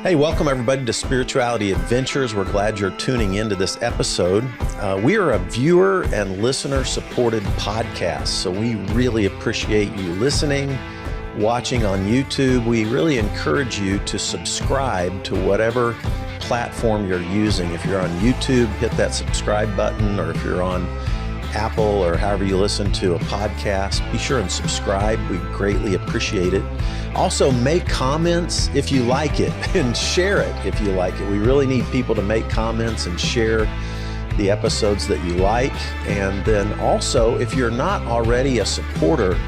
Hey, welcome everybody to Spirituality Adventures. We're glad you're tuning into this episode. We are a viewer and listener supported podcast, so we really appreciate you listening, watching on YouTube. We really encourage you to subscribe to whatever platform you're using. If you're on YouTube, hit that subscribe button, or if you're on Apple or however you listen to a podcast, be sure and subscribe. We greatly appreciate it. Also, make comments if you like it and share it if you like it. We really need people to make comments and share the episodes that you like. And then also, if you're not already a supporter,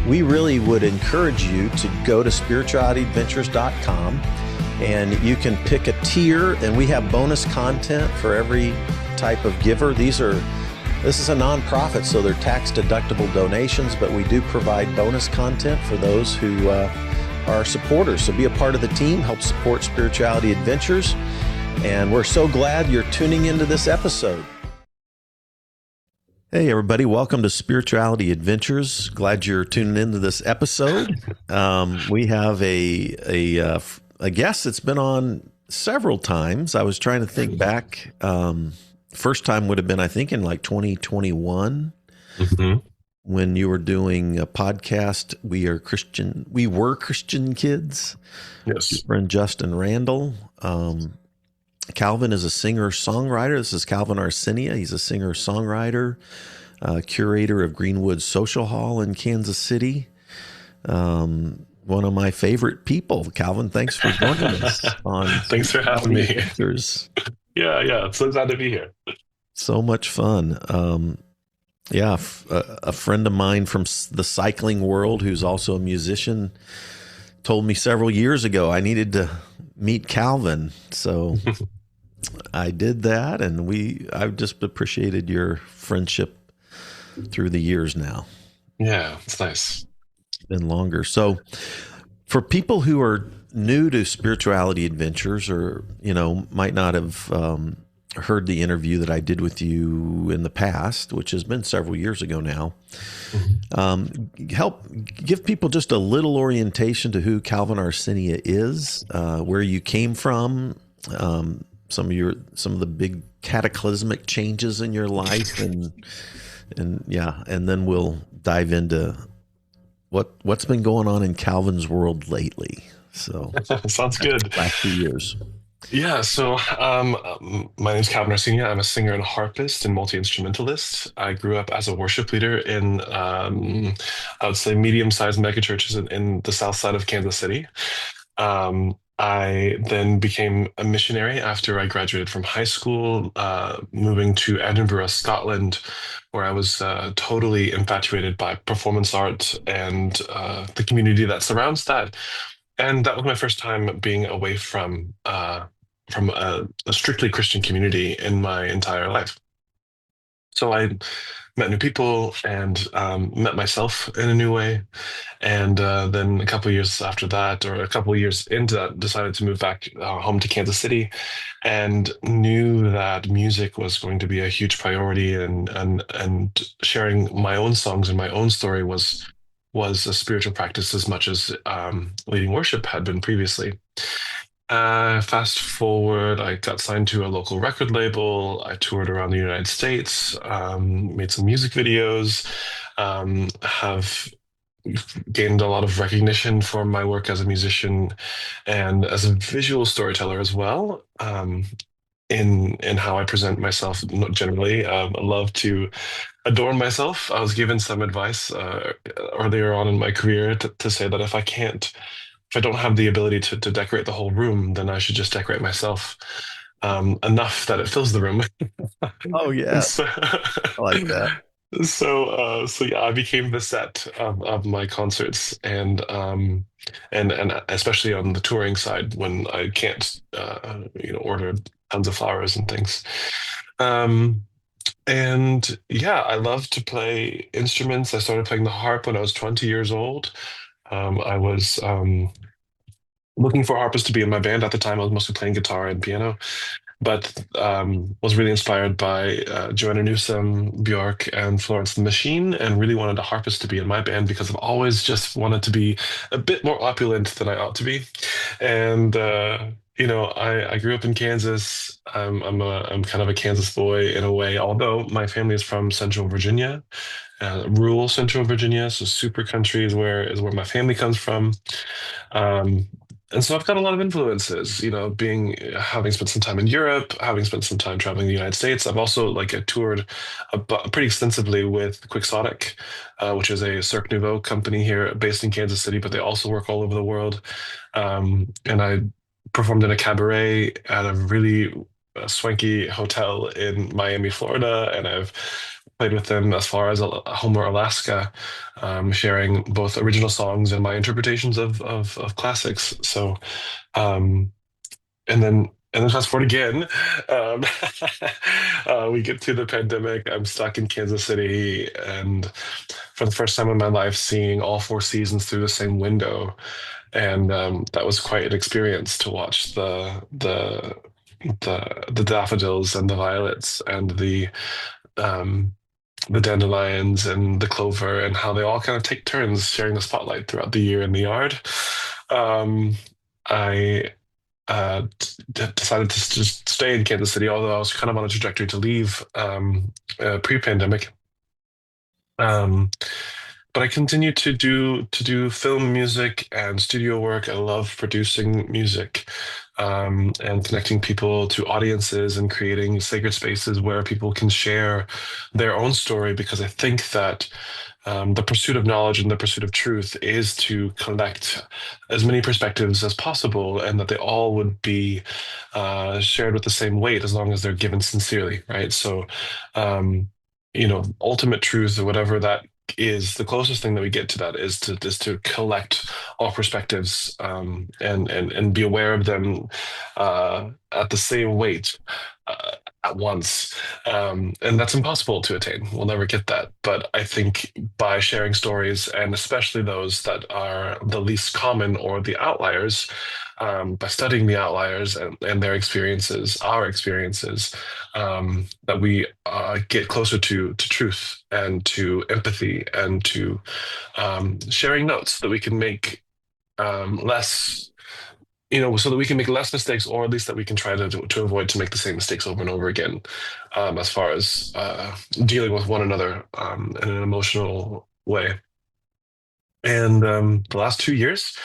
we really would encourage you to go to spiritualityadventures.com and you can pick a tier, and we have bonus content for every type of giver. This is a nonprofit, so they're tax-deductible donations, but we do provide bonus content for those who are supporters. So be a part of the team, help support Spirituality Adventures, and we're so glad you're tuning into this episode. Hey, everybody. Welcome to Spirituality Adventures. Glad you're tuning into this episode. We have a guest that's been on several times. I was trying to think back. First time would have been, I think, in like 2021 when you were doing a podcast. We were Christian kids. Yes. Your friend Justin Randall. Calvin is a singer-songwriter. This is Calvin Arsenia. He's a singer-songwriter, curator of Greenwood Social Hall in Kansas City. One of my favorite people. Calvin, thanks for joining us on Thanks for having me. Adventures. Yeah. I'm so glad to be here. So much fun. A friend of mine from the cycling world who's also a musician told me several years ago I needed to meet Calvin. So I did that, and I've just appreciated your friendship through the years now. Yeah, it's nice. It's been longer. So for people who are new to Spirituality Adventures, or might not have heard the interview that I did with you in the past, which has been several years ago now, help give people just a little orientation to who Calvin Arsenia is, where you came from, some of the big cataclysmic changes in your life, and then we'll dive into what's been going on in Calvin's world lately. So Sounds good. Last few years. Yeah, so my name's Calvin Arsenia. I'm a singer and harpist and multi-instrumentalist. I grew up as a worship leader in, I would say, medium-sized megachurches in the south side of Kansas City. I then became a missionary after I graduated from high school, moving to Edinburgh, Scotland, where I was totally infatuated by performance art and the community that surrounds that. And that was my first time being away from a strictly Christian community in my entire life. So I met new people and met myself in a new way. And then a couple of years after that, or a couple of years into that, decided to move back home to Kansas City, and knew that music was going to be a huge priority, and sharing my own songs and my own story was a spiritual practice as much as leading worship had been previously. Fast forward, I got signed to a local record label. I toured around the United States, made some music videos, have gained a lot of recognition for my work as a musician and as a visual storyteller as well. In how I present myself generally. I love to adorn myself. I was given some advice earlier on in my career to say that if I don't have the ability to decorate the whole room, then I should just decorate myself enough that it fills the room. Oh yeah, So, I like that. so yeah, I became the set of my concerts, and especially on the touring side when I can't order tons of flowers and things. And yeah, I love to play instruments. I started playing the harp when I was 20 years old. I was looking for a harpist to be in my band at the time. I was mostly playing guitar and piano. but was really inspired by Joanna Newsom, Bjork, and Florence and the Machine, and really wanted a harpist to be in my band because I've always just wanted to be a bit more opulent than I ought to be. And I grew up in Kansas. I'm kind of a Kansas boy in a way, although my family is from Central Virginia, rural Central Virginia, so super country is where my family comes from. Um, and so I've got a lot of influences, being having spent some time in Europe, having spent some time traveling the United States. I've also I toured pretty extensively with Quixotic, which is a Cirque Nouveau company here based in Kansas City, but they also work all over the world. And I performed in a cabaret at a really swanky hotel in Miami, Florida, and I've played with them as far as Homer, Alaska, sharing both original songs and my interpretations of classics. So, um, and then fast forward again, um, we get to the pandemic. I'm stuck in Kansas City, and for the first time in my life, seeing all four seasons through the same window, and that was quite an experience to watch the daffodils and the violets and um, the dandelions and the clover, and how they all kind of take turns sharing the spotlight throughout the year in the yard. Um, I decided to just stay in Kansas City, although I was kind of on a trajectory to leave pre-pandemic. Um, but I continue to do film music and studio work. I love producing music, and connecting people to audiences and creating sacred spaces where people can share their own story. Because I think that the pursuit of knowledge and the pursuit of truth is to collect as many perspectives as possible, and that they all would be shared with the same weight as long as they're given sincerely, right? So, um, ultimate truth or whatever that is, the closest thing that we get to that is to collect all perspectives, and be aware of them at the same weight. At once. And that's impossible to attain. We'll never get that. But I think by sharing stories, and especially those that are the least common or the outliers, by studying the outliers and their experiences, our experiences, that we get closer to truth and to empathy and to sharing notes that we can make less, so that we can make less mistakes, or at least that we can try to avoid to make the same mistakes over and over again, as far as dealing with one another in an emotional way. And the last 2 years,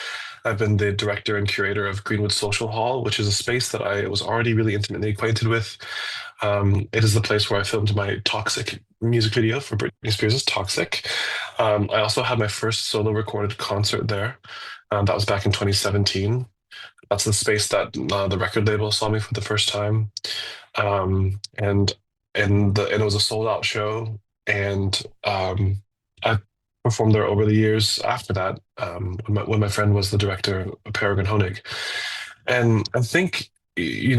I've been the director and curator of Greenwood Social Hall, which is a space that I was already really intimately acquainted with. It is the place where I filmed my Toxic music video for Britney Spears' Toxic. I also had my first solo recorded concert there. That was back in 2017. That's the space that the record label saw me for the first time, and it was a sold out show, and I performed there over the years after that, when my friend was the director, Peregrine Honig. And I think,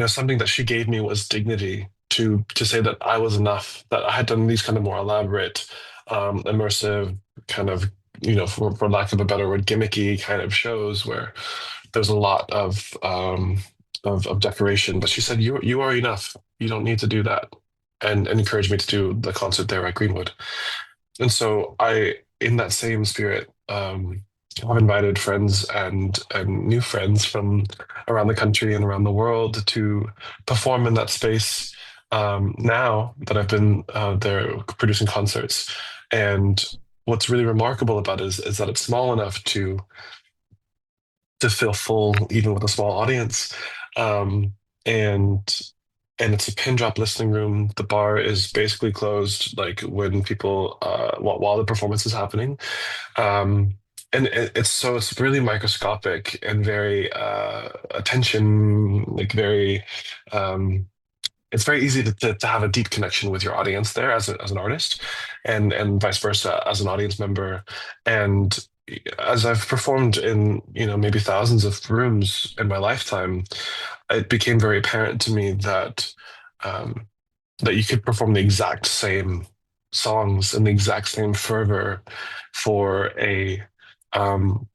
something that she gave me was dignity to say that I was enough, that I had done these kind of more elaborate, immersive kind of, for lack of a better word, gimmicky kind of shows where there's a lot of decoration. But she said, you are enough. You don't need to do that," and encouraged me to do the concert there at Greenwood. And so I, in that same spirit, have invited friends and new friends from around the country and around the world to perform in that space. Now that I've been there producing concerts, and what's really remarkable about it is that it's small enough to feel full even with a small audience. Um, and and it's a pin drop listening room. The bar is basically closed, like when people while the performance is happening. Um, and it's really microscopic and very attention, like very it's very easy to have a deep connection with your audience there as an artist, and vice versa as an audience member. And as I've performed in, maybe thousands of rooms in my lifetime, it became very apparent to me um, that you could perform the exact same songs and the exact same fervor for um,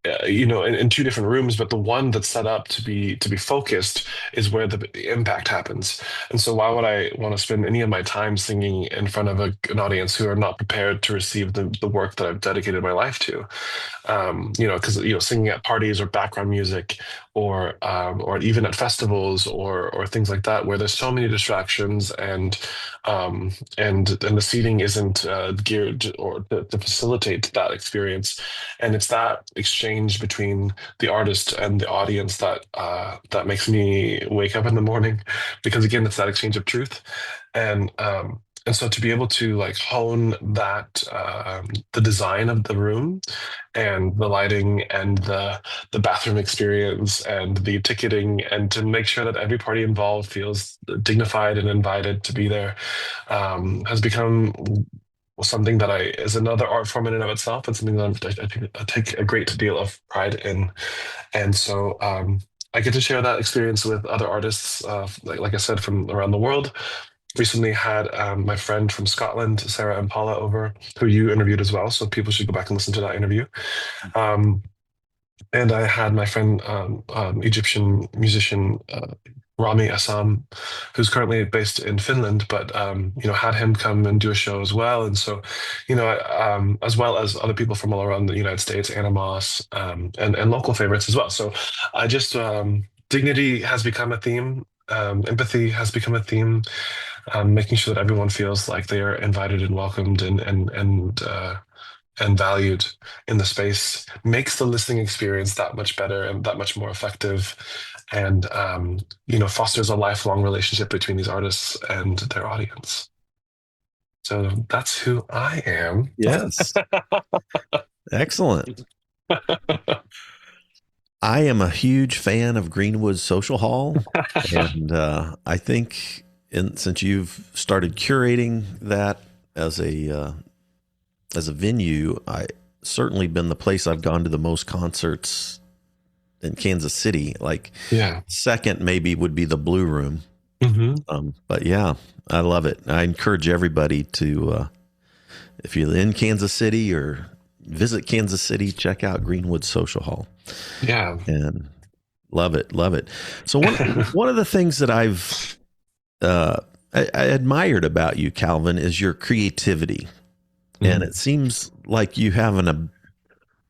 in two different rooms, but the one that's set up to be focused is where the impact happens. And so why would I want to spend any of my time singing in front of an audience who are not prepared to receive the work that I've dedicated my life to? Because singing at parties or background music, or even at festivals or things like that, where there's so many distractions, and the seating isn't geared or to facilitate that experience, and it's that exchange between the artist and the audience that makes me wake up in the morning, because again, it's that exchange of truth, and so to be able to like hone that, the design of the room and the lighting and the bathroom experience and the ticketing, and to make sure that every party involved feels dignified and invited to be there, has become something that is another art form in and of itself, and something that I take a great deal of pride in. And so I get to share that experience with other artists, like I said, from around the world. Recently had my friend from Scotland, Sarah and Paula, over, who you interviewed as well. So people should go back and listen to that interview. Um, and I had my friend, Egyptian musician, Rami Assam, who's currently based in Finland, but had him come and do a show as well. And so, as well as other people from all around the United States, Anna Moss, and local favorites as well. So I just dignity has become a theme. Empathy has become a theme. Making sure that everyone feels like they are invited and welcomed and valued in the space makes the listening experience that much better and that much more effective, and fosters a lifelong relationship between these artists and their audience. So that's who I am. Yes. Excellent. I am a huge fan of Greenwood Social Hall, and I think since you've started curating that as a venue, I certainly been the place I've gone to the most concerts in Kansas City. Like, Yeah. second maybe would be the Blue Room. But yeah, I love it. I encourage everybody to, if you're in Kansas City or visit Kansas City, check out Greenwood Social Hall. Yeah. And love it, love it. So one of the things that I admired about you, Calvin, is your creativity. And it seems like you have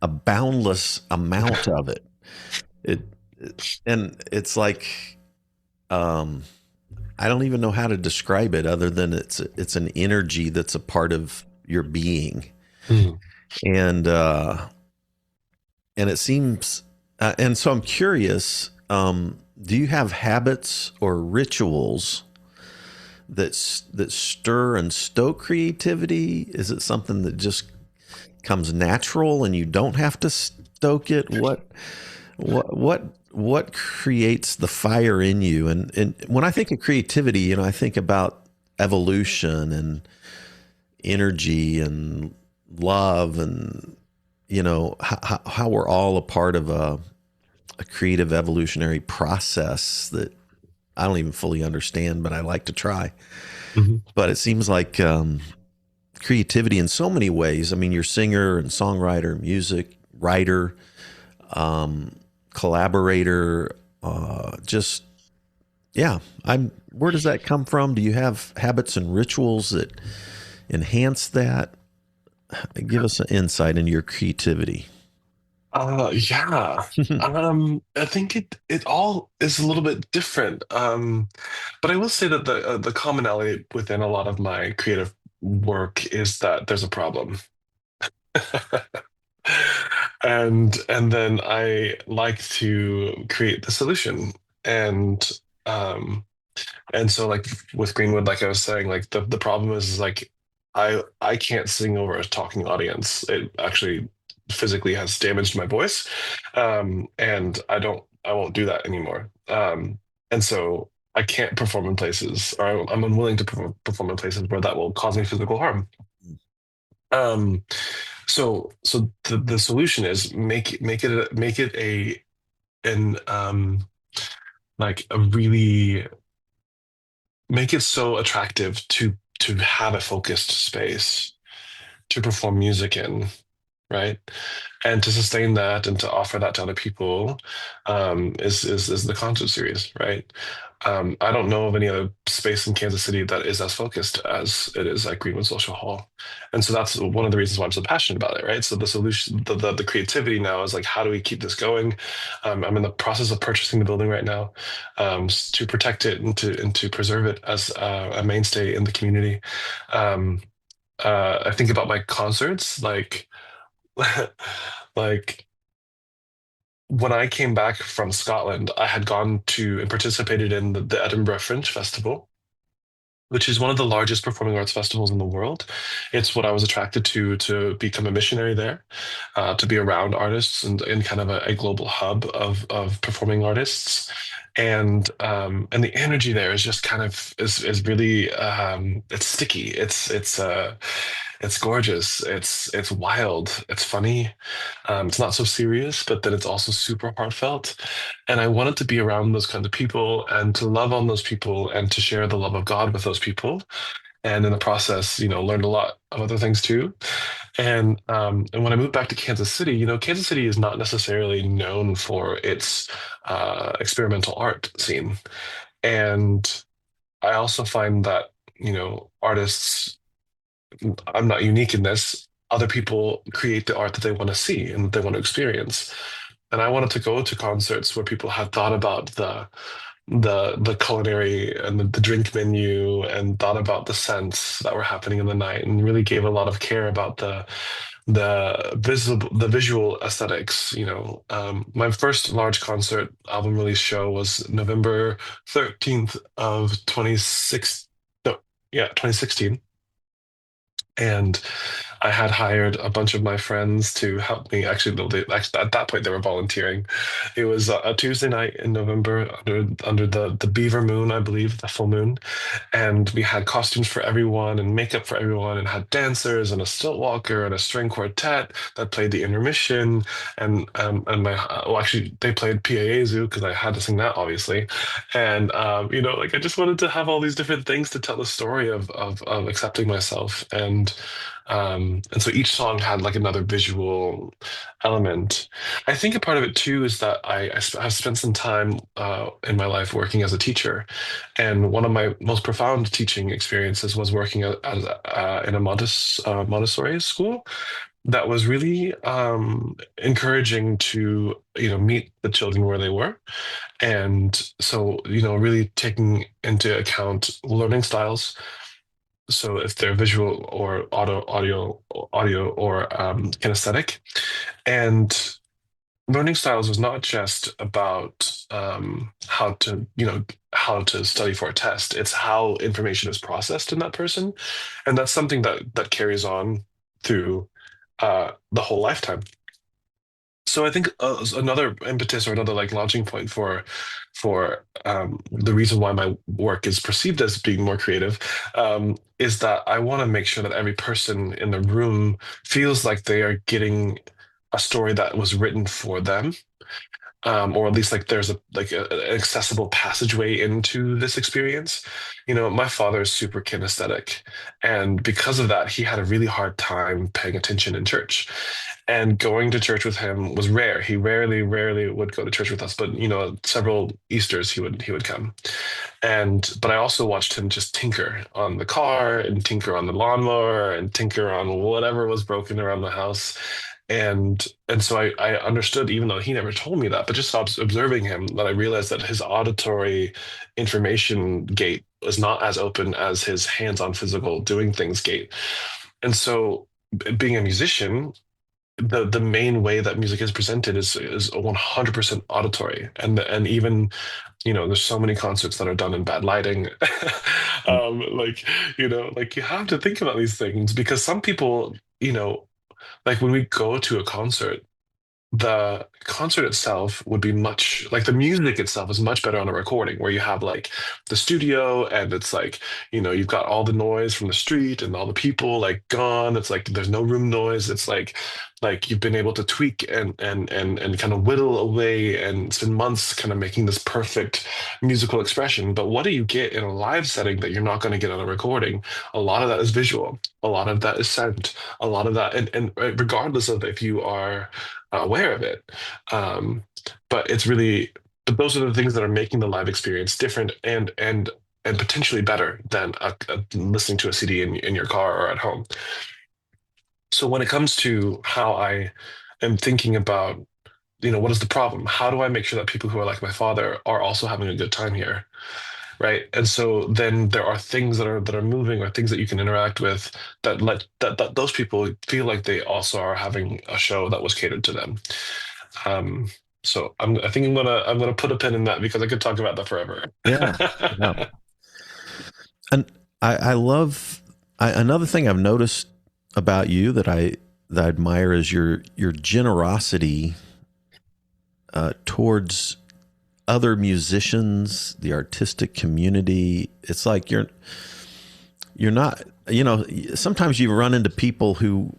a boundless amount of it. And it's like, I don't even know how to describe it other than it's an energy that's a part of your being. And it seems, and so I'm curious, do you have habits or rituals that stir and stoke creativity? Is it something that just comes natural and you don't have to stoke it? What creates the fire in you? And when I think of creativity, I think about evolution and energy and love, and how we're all a part of a creative evolutionary process that I don't even fully understand, but I like to try. But it seems like creativity in so many ways. I mean, you're singer and songwriter, music writer, collaborator. Where does that come from? Do you have habits and rituals that enhance that? Give us an insight into your creativity. Yeah. I think it all is a little bit different. But I will say that the commonality within a lot of my creative work is that there's a problem. And then I like to create the solution. Um and so, like with Greenwood, like I was saying, like the problem is like I can't sing over a talking audience. It actually physically has damaged my voice, and I won't do that anymore. And so I can't perform in places, or I'm unwilling to perform in places where that will cause me physical harm. Um, so the solution is make it an like a really make it so attractive to have a focused space to perform music in, right? And to sustain that and to offer that to other people is the concert series, right? I don't know of any other space in Kansas City that is as focused as it is at Greenwood Social Hall. And so that's one of the reasons why I'm so passionate about it, right? So the solution, the creativity now is like, how do we keep this going? I'm in the process of purchasing the building right now, to protect it and to preserve it as a mainstay in the community. Um, I think about my concerts, like like when I came back from Scotland, I had gone to and participated in the Edinburgh Fringe Festival, which is one of the largest performing arts festivals in the world. It's what I was attracted to become a missionary there, to be around artists and in kind of a global hub of performing artists. And the energy there is just kind of is really it's sticky. It's gorgeous. It's wild. It's funny. It's not so serious, but then it's also super heartfelt. And I wanted to be around those kinds of people and to love on those people and to share the love of God with those people. And in the process, learned a lot of other things too. And when I moved back to Kansas City, Kansas City is not necessarily known for its experimental art scene. And I also find that, artists, I'm not unique in this. Other people create the art that they want to see and that they want to experience. And I wanted to go to concerts where people had thought about the culinary and the drink menu and thought about the scents that were happening in the night and really gave a lot of care about the visual aesthetics. My first large concert album release show was November 13th of 26 no, yeah, 2016. And I had hired a bunch of my friends to help me. Actually, no, actually, at that point, they were volunteering. It was a Tuesday night in November under the beaver moon, I believe, the full moon. And we had costumes for everyone and makeup for everyone and had dancers and a stilt walker and a string quartet that played the intermission. And well, actually, they played Piaezu because I had to sing that, obviously. And like I just wanted to have all these different things to tell the story of accepting myself. And so each song had like another visual element. I think a part of it too is that I've spent some time in my life working as a teacher, and one of my most profound teaching experiences was working in a Montessori school that was really encouraging to meet the children where they were, and so really taking into account learning styles, so if they're visual or audio or kinesthetic. And learning styles was not just about how to study for a test. It's how information is processed in that person, and that's something that carries on through the whole lifetime. So I think another impetus or another like launching point for the reason why my work is perceived as being more creative, is that I want to make sure that every person in the room feels like they are getting a story that was written for them, or at least like there's an accessible passageway into this experience. My father is super kinesthetic, and because of that, he had a really hard time paying attention in church. And going to church with him was rare. He rarely would go to church with us, but several Easters he would come. But I also watched him just tinker on the car and tinker on the lawnmower and tinker on whatever was broken around the house. And so I understood, even though he never told me that, but just observing him, that I realized that his auditory information gate was not as open as his hands-on physical doing things gate. And so being a musician, the main way that music is presented is 100% auditory, and even there's so many concerts that are done in bad lighting. Like like you have to think about these things because some people like when we go to a concert, the concert itself would be much like the music itself is much better on a recording where you have like the studio and it's like, you've got all the noise from the street and all the people like gone. It's like there's no room noise. It's like you've been able to tweak and kind of whittle away and spend months kind of making this perfect musical expression. But what do you get in a live setting that you're not going to get on a recording? A lot of that is visual, a lot of that is scent, a lot of that, and regardless of if you are aware of it. Um, but it's really, but those are the things that are making the live experience different and potentially better than listening to a CD in your car or at home. So when it comes to how I am thinking about, what is the problem? How do I make sure that people who are like my father are also having a good time here? Right. And so then there are things that are moving or things that you can interact with that let that those people feel like they also are having a show that was catered to them. Um, so I think I'm gonna put a pin in that because I could talk about that forever. Yeah. Yeah. And I love another thing I've noticed about you that I admire is your generosity towards other musicians, the artistic community. It's like you're not, sometimes you run into people who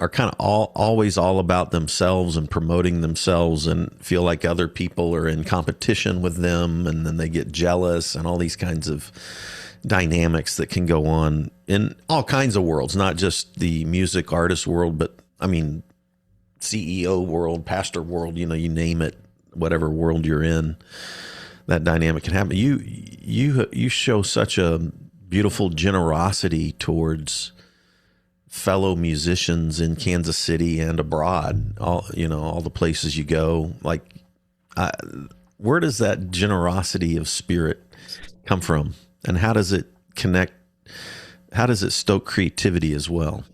are kind of always all about themselves and promoting themselves and feel like other people are in competition with them, and then they get jealous and all these kinds of dynamics that can go on in all kinds of worlds, not just the music artist world, but I mean, CEO world, pastor world, you name it, whatever world you're in, that dynamic can happen. You show such a beautiful generosity towards fellow musicians in Kansas City and abroad, all the places you go. Like, where does that generosity of spirit come from? And how does it connect? How does it stoke creativity as well?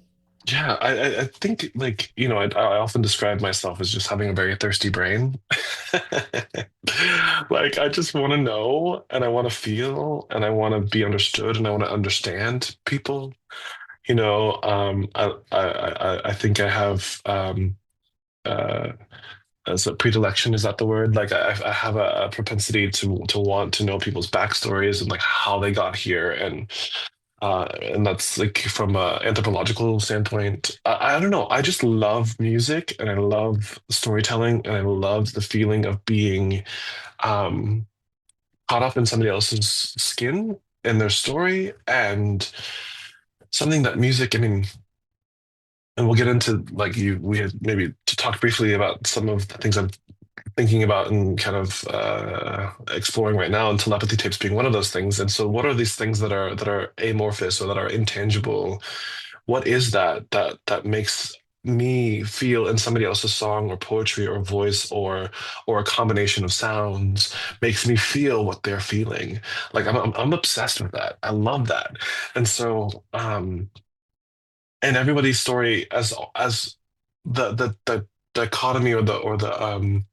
Yeah, I think like, I often describe myself as just having a very thirsty brain. Like I just want to know and I want to feel and I want to be understood and I want to understand people. I think I have uh as a predilection, is that the word? Like I have a propensity to want to know people's backstories and like how they got here and that's like from a anthropological standpoint. I don't know. I just love music and I love storytelling and I love the feeling of being um, caught up in somebody else's skin and their story and something that music. I mean, and we'll get into like we had maybe to talk briefly about some of the things I'm thinking about and kind of exploring right now, and telepathy tapes being one of those things. And so, what are these things that are amorphous or that are intangible? What is that makes me feel in somebody else's song or poetry or voice or a combination of sounds makes me feel what they're feeling? Like I'm obsessed with that. I love that. And so and everybody's story as the dichotomy or the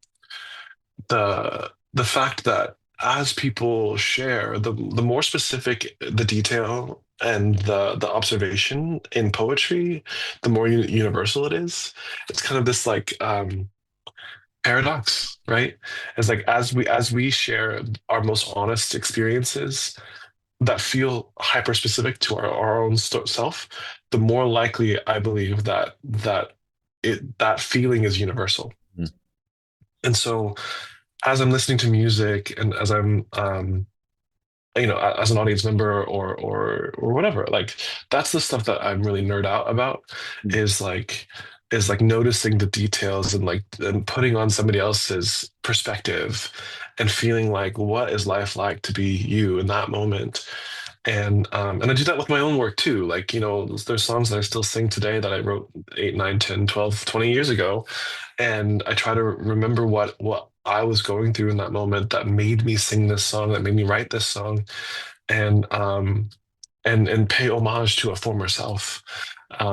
fact that as people share, the more specific the detail and the observation in poetry, the more universal it is. It's kind of this like paradox, right? It's like as we share our most honest experiences that feel hyper specific to our own self, the more likely I believe that feeling is universal. Mm. And so as I'm listening to music and as I'm as an audience member or whatever, like that's the stuff that I'm really nerd out about Mm. is like noticing the details and like and putting on somebody else's perspective and feeling like what is life like to be you in that moment. And I do that with my own work too. Like, there's songs that I still sing today that I wrote 8, 9, 10, 12, 20 years ago. And I try to remember what I was going through in that moment that made me sing this song, that made me write this song, and pay homage to a former self.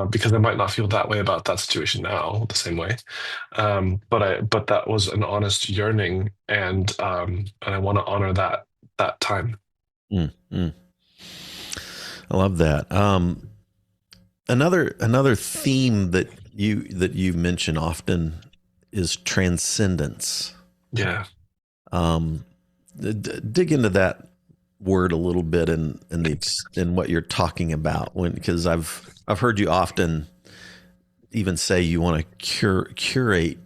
Because I might not feel that way about that situation now the same way. But that was an honest yearning and I want to honor that time. Mm. Mm. I love that. Another theme that you mention often is transcendence. Yeah. Um, dig into that word a little bit in what you're talking about, because I've heard you often even say you want to curate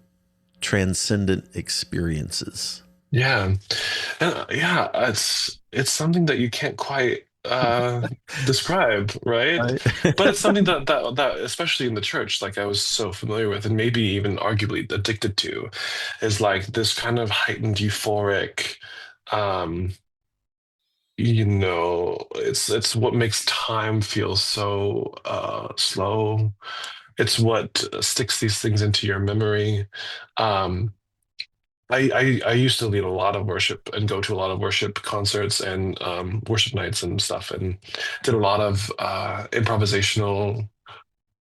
transcendent experiences. Yeah. Yeah, it's something that you can't quite describe, right? Right. But it's something that especially in the church, like I was so familiar with, and maybe even arguably addicted to, is like this kind of heightened euphoric, um, it's what makes time feel so slow. It's what sticks these things into your memory. Um, I used to lead a lot of worship and go to a lot of worship concerts and worship nights and stuff, and did a lot of improvisational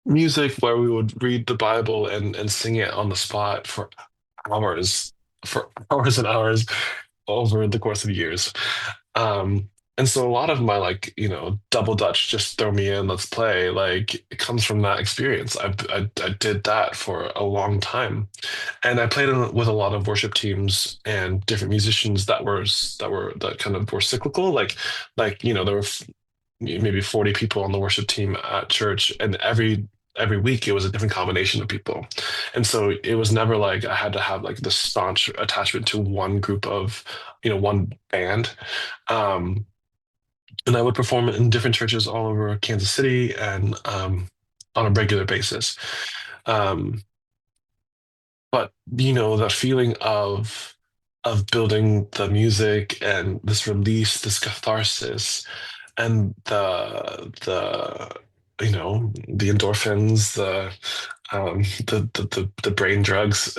music where we would read the Bible and sing it on the spot hours, for hours and hours over the course of years. Um, and so a lot of my like, double Dutch, just throw me in, let's play, like it comes from that experience. I did that for a long time. And I played with a lot of worship teams and different musicians that kind of were cyclical. There were maybe 40 people on the worship team at church, and every week it was a different combination of people. And so it was never like I had to have like the staunch attachment to one group of, one band. Um, and I would perform in different churches all over Kansas City and on a regular basis. Um, but the feeling of building the music and this release, this catharsis, and the endorphins, the brain drugs.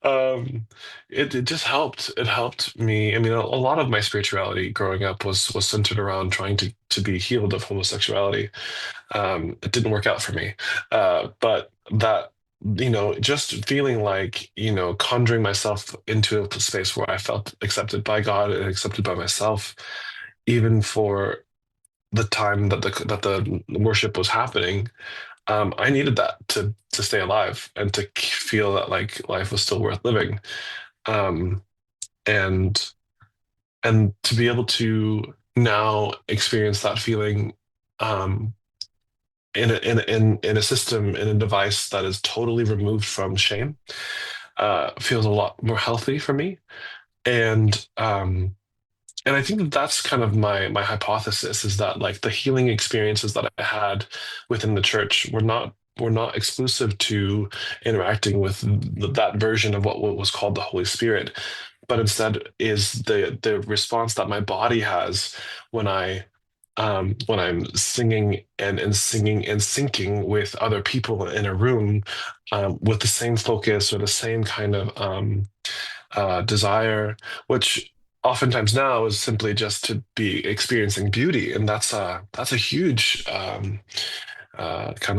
um it just helped. It helped me. I mean, a lot of my spirituality growing up was centered around trying to be healed of homosexuality. It didn't work out for me. But that, just feeling like, conjuring myself into a space where I felt accepted by God and accepted by myself, even for the time that the worship was happening. I needed that to stay alive and to feel that like life was still worth living. Um, and to be able to now experience that feeling, um, in a system, in a device that is totally removed from shame, feels a lot more healthy for me. And and I think that that's kind of my hypothesis, is that like the healing experiences that I had within the church were not exclusive to interacting with that version of what was called the Holy Spirit, but instead is the response that my body has when when I'm singing and singing and syncing with other people in a room, with the same focus or the same kind of desire, which oftentimes now is simply just to be experiencing beauty, and that's a huge kind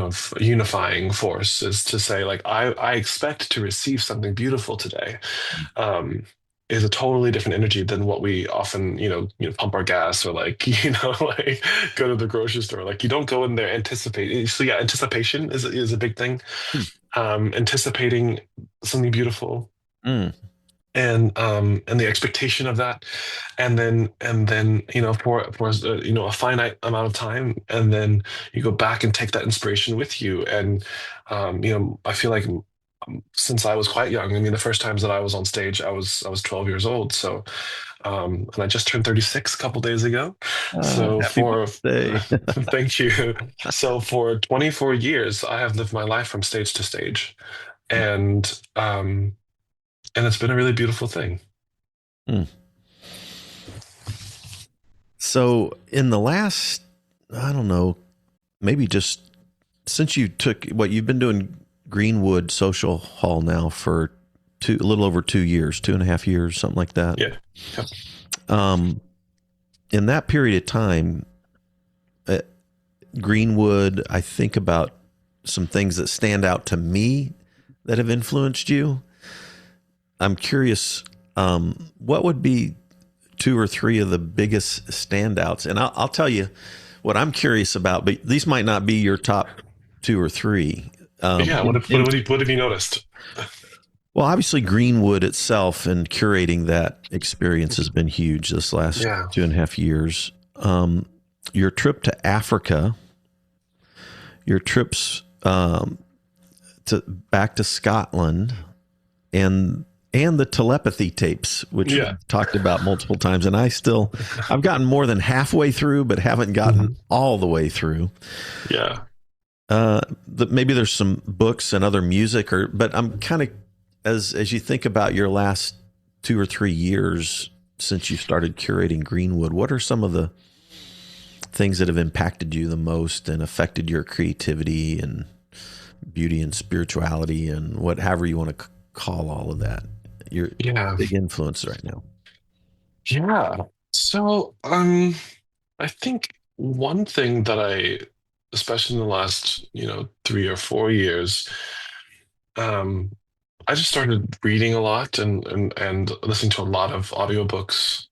of unifying force, is to say like I expect to receive something beautiful today. Um, is a totally different energy than what we often, pump our gas, or like, like go to the grocery store. Like you don't go in there anticipate. So yeah, anticipation is a big thing. Hmm. Anticipating something beautiful, Mm. and the expectation of that, and then for a finite amount of time, and then you go back and take that inspiration with you. And I feel like, since I was quite young, I mean, the first times that I was on stage, I was 12 years old. So and I just turned 36 a couple days ago. So Happy for birthday. thank you. So for 24 years I have lived my life from stage to stage, and it's been a really beautiful thing. Mm. So in the last, I don't know, maybe just since you took you've been doing Greenwood Social Hall now for a little over 2 years, 2.5 years, something like that. Yeah. Yep. In that period of time, Greenwood, I think about some things that stand out to me that have influenced you. I'm curious, what would be 2 or 3 of the biggest standouts? And I'll tell you what I'm curious about, but these might not be your top 2 or 3. Yeah. And What have you noticed? well, obviously, Greenwood itself and curating that experience has been huge this last Yeah. 2.5 years. Your trip to Africa, your trips to back to Scotland, and the telepathy tapes, which Yeah. we've talked about multiple times, and I've gotten more than halfway through, but haven't gotten Mhm. all the way through. Yeah. Maybe there's some books and other music, but I'm kind of as you think about your last 2 or 3 years since you started curating Greenwood, what are some of the things that have impacted you the most and affected your creativity and beauty and spirituality and whatever you want to call all of that? You're Yeah. big influence right now. Yeah. So, I think one thing that especially in the last, 3 or 4 years, um, I just started reading a lot and listening to a lot of audiobooks,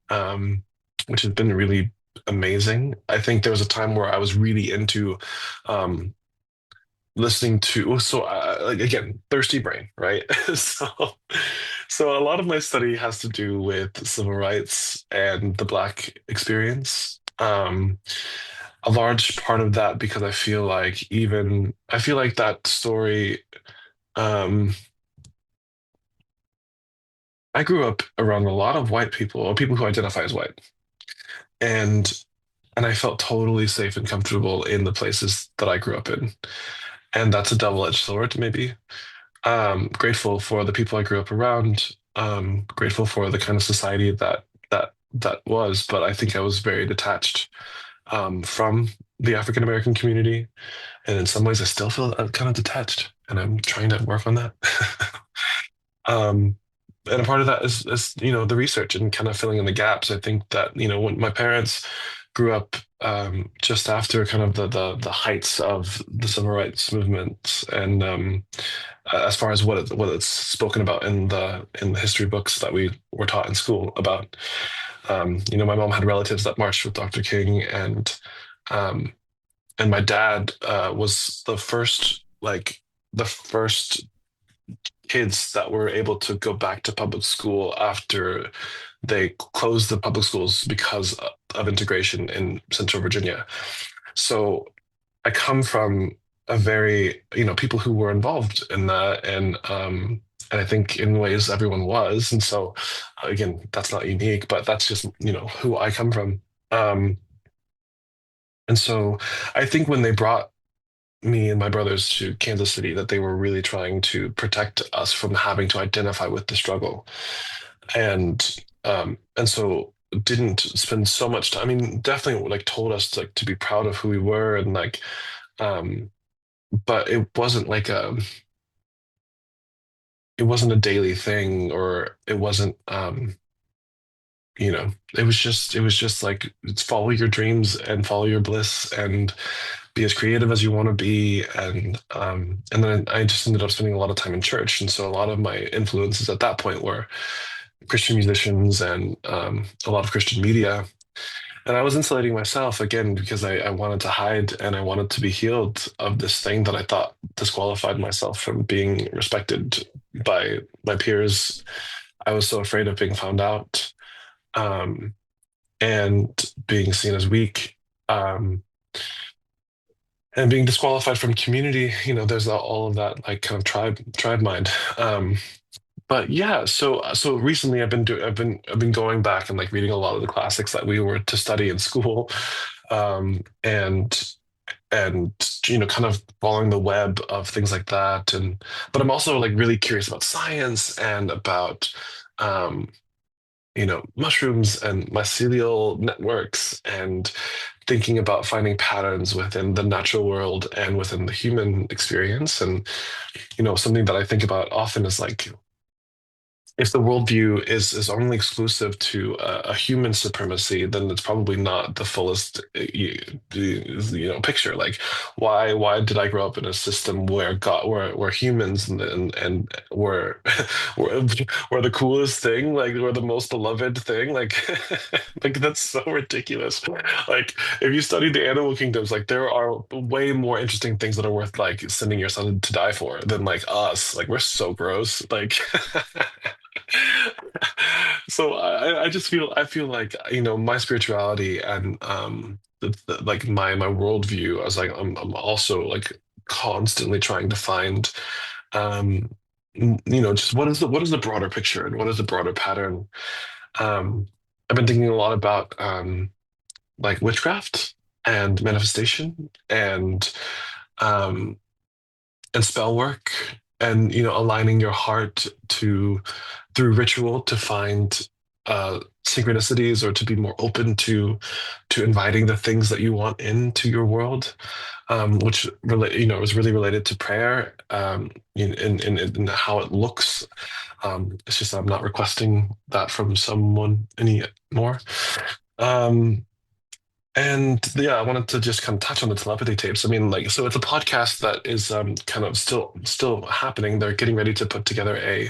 which has been really amazing. I think there was a time where I was really into um, listening to, so like again, thirsty brain, right? So, so a lot of my study has to do with civil rights and the Black experience. A large part of that because I feel like that story. Um, I grew up around a lot of white people or people who identify as white, and I felt totally safe and comfortable in the places that I grew up in, and that's a double-edged sword, maybe. Grateful for the people I grew up around. Grateful for the kind of society that was, but I think I was very detached from the African American community, and in some ways, I still feel kind of detached, and I'm trying to work on that. Um, and a part of that is the research and kind of filling in the gaps. I think that when my parents grew up just after kind of the heights of the civil rights movement, and as far as what it's spoken about in the history books that we were taught in school about, my mom had relatives that marched with Dr. King, um, and my dad was the first kids that were able to go back to public school after they closed the public schools because of integration in Central Virginia. So I come from a very, people who were involved in that, and I think in ways everyone was. And so again, that's not unique, but that's just, who I come from. Um, and so I think when they brought me and my brothers to Kansas City, that they were really trying to protect us from having to identify with the struggle. And so didn't spend so much time. I mean, definitely like told us to be proud of who we were, and um but it wasn't a daily thing, or it wasn't it was just like, it's follow your dreams and follow your bliss and be as creative as you want to be. And then I just ended up spending a lot of time in church, and so a lot of my influences at that point were Christian musicians and a lot of Christian media. And I was insulating myself again because I wanted to hide, and I wanted to be healed of this thing that I thought disqualified myself from being respected by my peers. I was so afraid of being found out, um, and being seen as weak, um, and being disqualified from community. There's all of that, like, kind of tribe mind. But yeah, so recently I've been going back and like reading a lot of the classics that we were to study in school, and kind of following the web of things like that. And but I'm also like really curious about science and about um, mushrooms and mycelial networks, and thinking about finding patterns within the natural world and within the human experience. And something that I think about often is like, if the worldview is only exclusive to a human supremacy, then it's probably not the fullest picture. Like, why did I grow up in a system where God, where humans and were were were the coolest thing, like were the most beloved thing, like like that's so ridiculous. Like, if you study the animal kingdoms, like there are way more interesting things that are worth like sending your son to die for than like us. Like, we're so gross. Like. So I just feel like, my spirituality and like my worldview. I was like, I'm also like constantly trying to find just what is the broader picture and what is the broader pattern. um I've been thinking a lot about like witchcraft and manifestation um and spell work, and aligning your heart to through ritual to find synchronicities, or to be more open to inviting the things that you want into your world, which is really related to prayer, in how it looks. It's just I'm not requesting that from someone anymore. um and yeah, I wanted to just kind of touch on the telepathy tapes. I mean, like, so it's a podcast that is kind of still happening. They're getting ready to put together a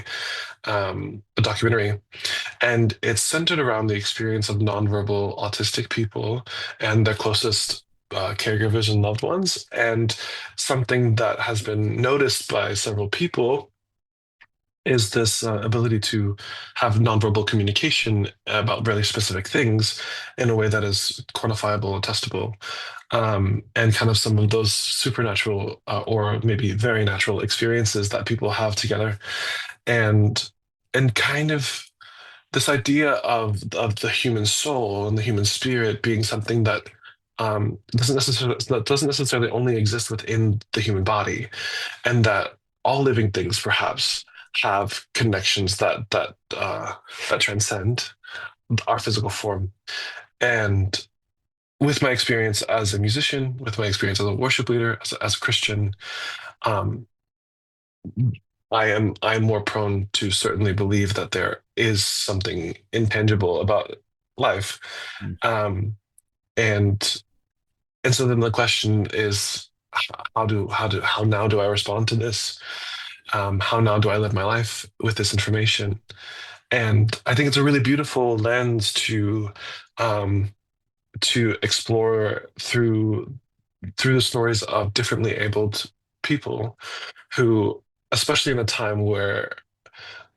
documentary, and it's centered around the experience of nonverbal autistic people and their closest caregivers and loved ones. And something that has been noticed by several people is this ability to have nonverbal communication about really specific things in a way that is quantifiable and testable, and kind of some of those supernatural or maybe very natural experiences that people have together, and kind of this idea of the human soul and the human spirit being something that doesn't necessarily only exist within the human body, and that all living things perhaps have connections that transcend our physical form. And with my experience as a musician, with my experience as a worship leader, as a Christian, um, I'm more prone to certainly believe that there is something intangible about life. Um, and so then the question is, how now do I respond to this? How now do I live my life with this information? And I think it's a really beautiful lens um, to explore through the stories of differently abled people who, especially in a time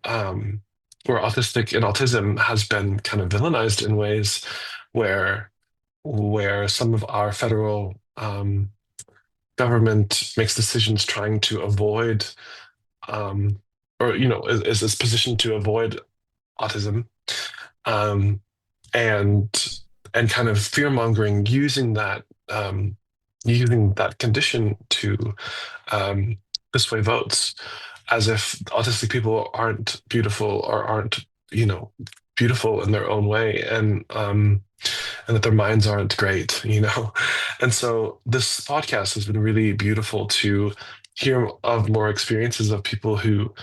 um, where autistic and autism has been kind of villainized in ways where some of our federal government makes decisions trying to avoid, um, or is positioned to avoid autism, um, and kind of fear mongering, using that condition to sway votes, as if autistic people aren't beautiful, or aren't you know beautiful in their own way, and that their minds aren't great. And so this podcast has been really beautiful to hear of more experiences of people who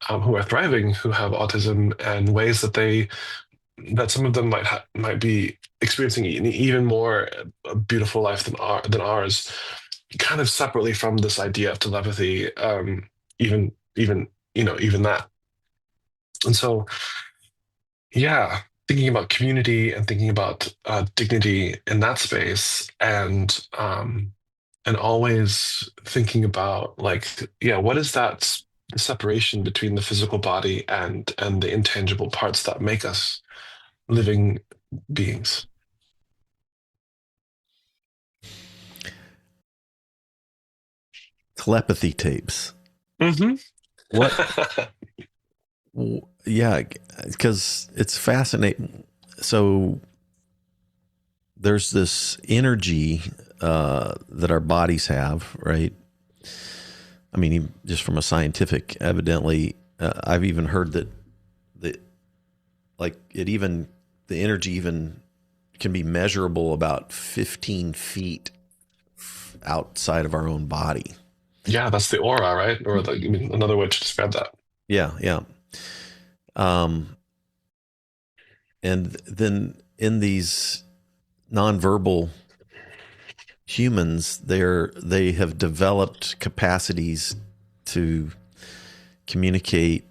are thriving, who have autism, and ways that some of them might be experiencing an even more beautiful life than ours, kind of separately from this idea of telepathy, even that. And so, yeah, thinking about community and thinking about dignity in that space, and always thinking about, like, yeah, what is that separation between the physical body and the intangible parts that make us living beings. Telepathy tapes. Hmm. What? Yeah, because it's fascinating. So there's this energy that our bodies have, right? I mean, just from a scientific, evidently, I've even heard that like the energy even can be measurable about 15 feet outside of our own body. Yeah, that's the aura, right? Or I mean, another way to describe that. Yeah, yeah. Um, and then in these nonverbal humans, they have developed capacities to communicate,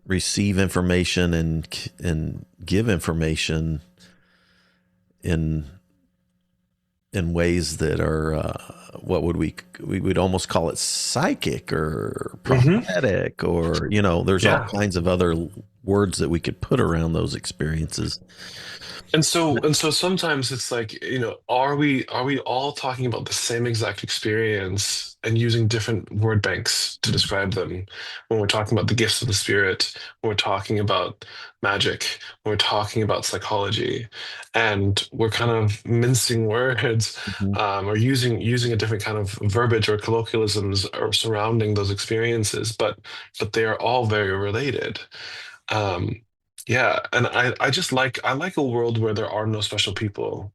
receive information, and give information in ways that are what would we would almost call it psychic or Hmm. prophetic, or there's all Yeah. kinds of other words that we could put around those experiences. And so sometimes it's like, are we all talking about the same exact experience and using different word banks to describe them when we're talking about the gifts of the spirit, when we're talking about magic, when we're talking about psychology, and we're kind of mincing words, Mhm. or using a different kind of verbiage or colloquialisms or surrounding those experiences, but they are all very related. Um, yeah, and I like a world where there are no special people,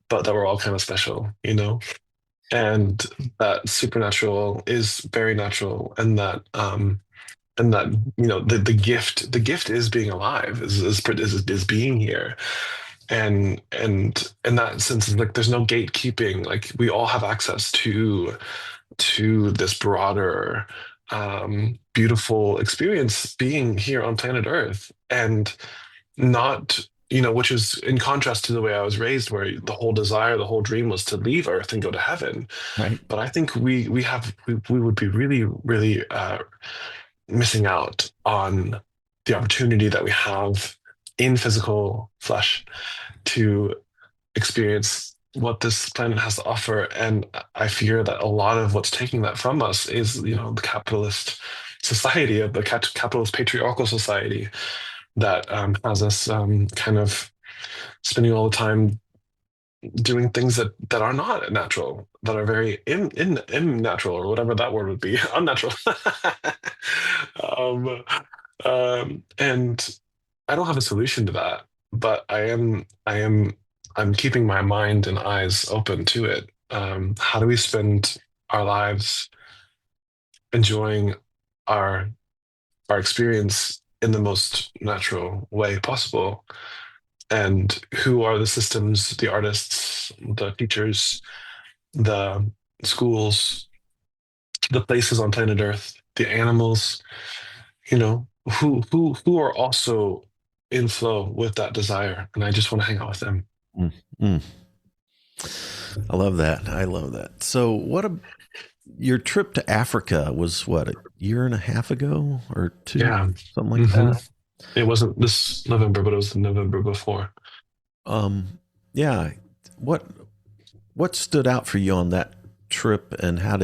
but that we're all kind of special, and that supernatural is very natural, and that the gift is being alive, is being here, and in that sense, it's like there's no gatekeeping. Like we all have access to this broader, beautiful experience being here on planet Earth, and not, which is in contrast to the way I was raised, where the whole desire, the whole dream was to leave Earth and go to heaven. Right. But I think we would be really, really missing out on the opportunity that we have in physical flesh to experience what this planet has to offer. And I fear that a lot of what's taking that from us is, the capitalist society, of the capitalist patriarchal society that has us kind of spending all the time doing things that are not natural, that are very unnatural, or whatever that word would be, unnatural. um, and I don't have a solution to that, but I'm keeping my mind and eyes open to it. How do we spend our lives enjoying our our experience in the most natural way possible? And who are the systems, the artists, the teachers, the schools, the places on planet Earth, the animals, who are also in flow with that desire, and I just want to hang out with them. Mm. Mm. I love that. I love that. So, your trip to Africa was what, a year and a half ago or two, Yeah. something like Hmm. that. It wasn't this November, but it was the November before. Um, yeah. What stood out for you on that trip, and how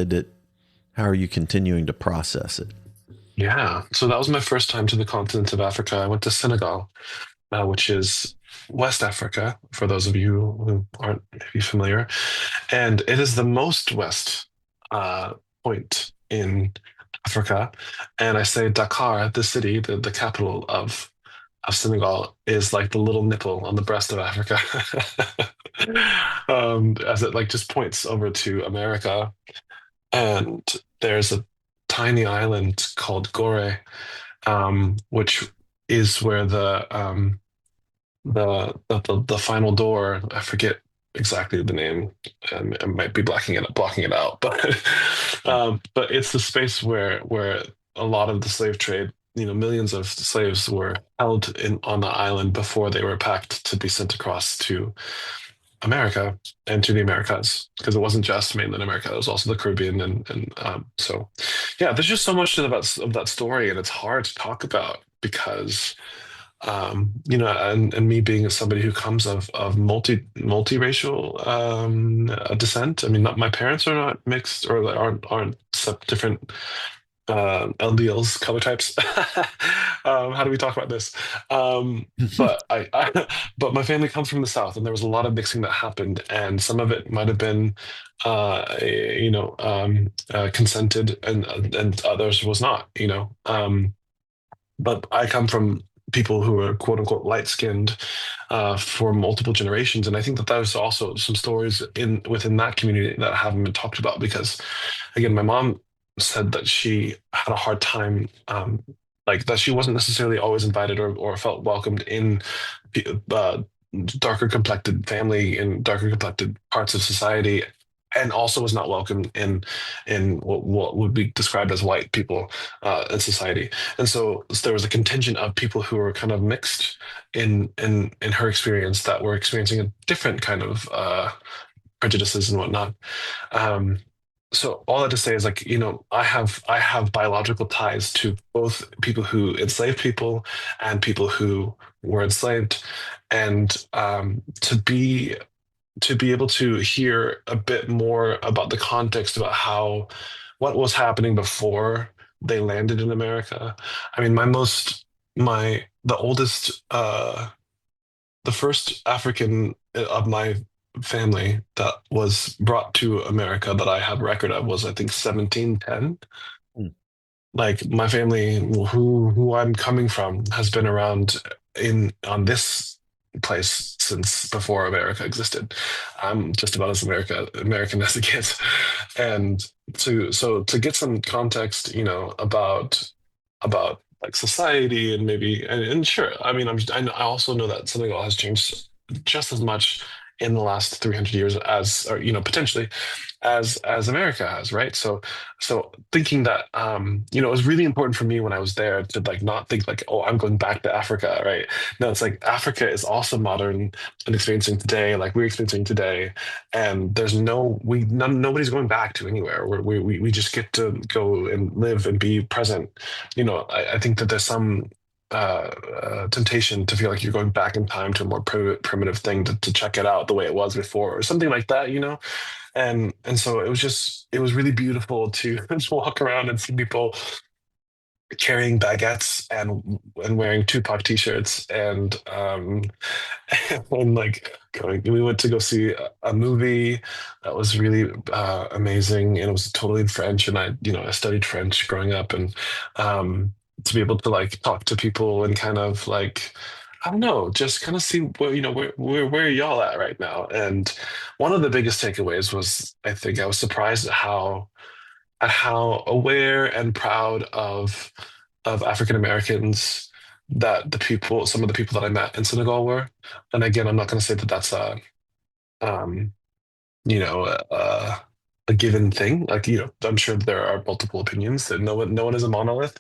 are you continuing to process it? Yeah. So that was my first time to the continent of Africa. I went to Senegal, which is West Africa, for those of you who aren't maybe familiar. And it is the most west uh, point in Africa. And I say Dakar, the city, the capital of Senegal, is like the little nipple on the breast of Africa, as it like just points over to America. And there's a tiny island called Gore, which is where the final door. I forget exactly the name. I might be blocking it out, but it's the space where a lot of the slave trade, millions of slaves were held in on the island before they were packed to be sent across to America and to the Americas, because it wasn't just mainland America; it was also the Caribbean, and so yeah. There's just so much of that story, and it's hard to talk about because and me being somebody who comes of multiracial descent. I mean, not, my parents are not mixed, or aren't different LDLs, color types. How do we talk about this? But but my family comes from the South, and there was a lot of mixing that happened, and some of it might have been, consented, and others was not. But I come from people who are quote unquote light skinned for multiple generations, and I think that there's also some stories in within that community that haven't been talked about, because again, my mom said that she had a hard time like that she wasn't necessarily always invited or felt welcomed in uh, darker complected family in darker complected parts of society, and also was not welcome in what would be described as white people in society. And so there was a contingent of people who were kind of mixed in her experience that were experiencing a different kind of prejudices and whatnot. Um, so all that to say is, like, I have biological ties to both people who enslaved people and people who were enslaved, and to be able to hear a bit more about the context about how what was happening before they landed in America. I mean, the oldest the first African of my family that was brought to America that I have record of was, I think, 1710. Mm. Like, my family, who I'm coming from, has been around in on this place since before America existed. I'm just about as American as it gets. And to get some context, about like society, and maybe, and sure, I mean, I also know that Senegal has changed just as much in the last 300 years as, or potentially, as America has, right? So thinking that, it was really important for me when I was there to, like, not think like, oh, I'm going back to Africa, right? No, it's like Africa is also modern and experiencing today, like we're experiencing today, and there's nobody's going back to anywhere. We just get to go and live and be present. I think that there's some temptation to feel like you're going back in time to a more primitive thing, to check it out the way it was before, or something like that. And so it was really beautiful to just walk around and see people carrying baguettes and wearing Tupac t-shirts, and like we went to go see a movie that was really amazing, and it was totally in French, and I studied French growing up, and to be able to, like, talk to people and kind of, like, I don't know, just kind of see where y'all at right now. And one of the biggest takeaways was, I think I was surprised at how aware and proud of African Americans that some of the people that I met in Senegal were. And again, I'm not going to say that that's um, you know, a, a given thing. Like, I'm sure there are multiple opinions, that no one is a monolith.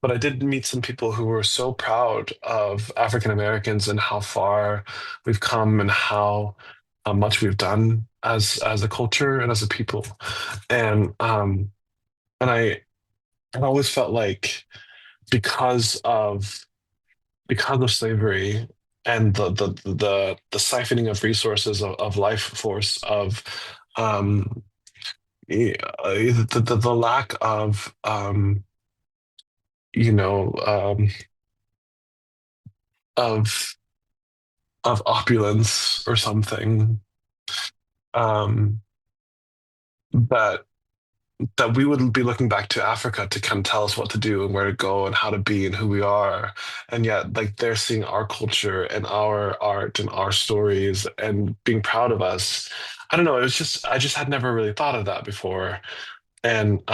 But I did meet some people who were so proud of African Americans and how far we've come, and how much we've done as a culture and as a people. And I always felt like, because of slavery and the siphoning of resources, of life force, of um the lack you know um of of opulence or something, um that that we would be looking back to Africa to kind of tell us what to do and where to go and how to be and who we are. And yet, like, they're seeing our culture and our art and our stories and being proud of us. I don't know. I just had never really thought of that before. And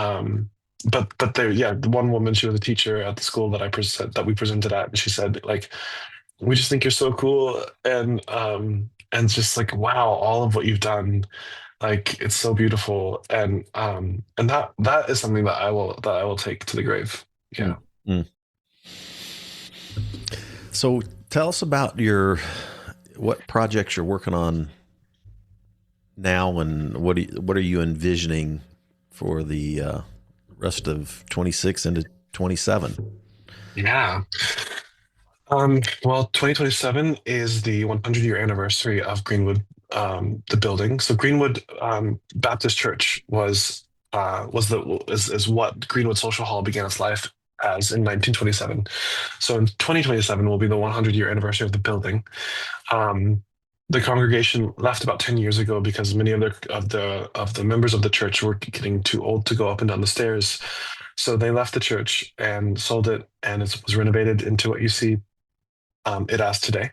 but there, yeah, the one woman, she was a teacher at the school that we presented at, and she said, like, we just think you're so cool, and just like, wow, all of what you've done, like, it's so beautiful, and that is something that I will take to the grave. Mm. Yeah. Mm. So tell us about what projects you're working on now, and what are you envisioning for the rest of 26 into 27? Yeah. Well, 2027 is the 100-year anniversary of Greenwood, the building. So Greenwood Baptist Church is what Greenwood Social Hall began its life as in 1927. So in 2027 will be the 100-year anniversary of the building. Um, the congregation left about 10 years ago because many of the members of the church were getting too old to go up and down the stairs. So they left the church and sold it, and it was renovated into what you see it as today.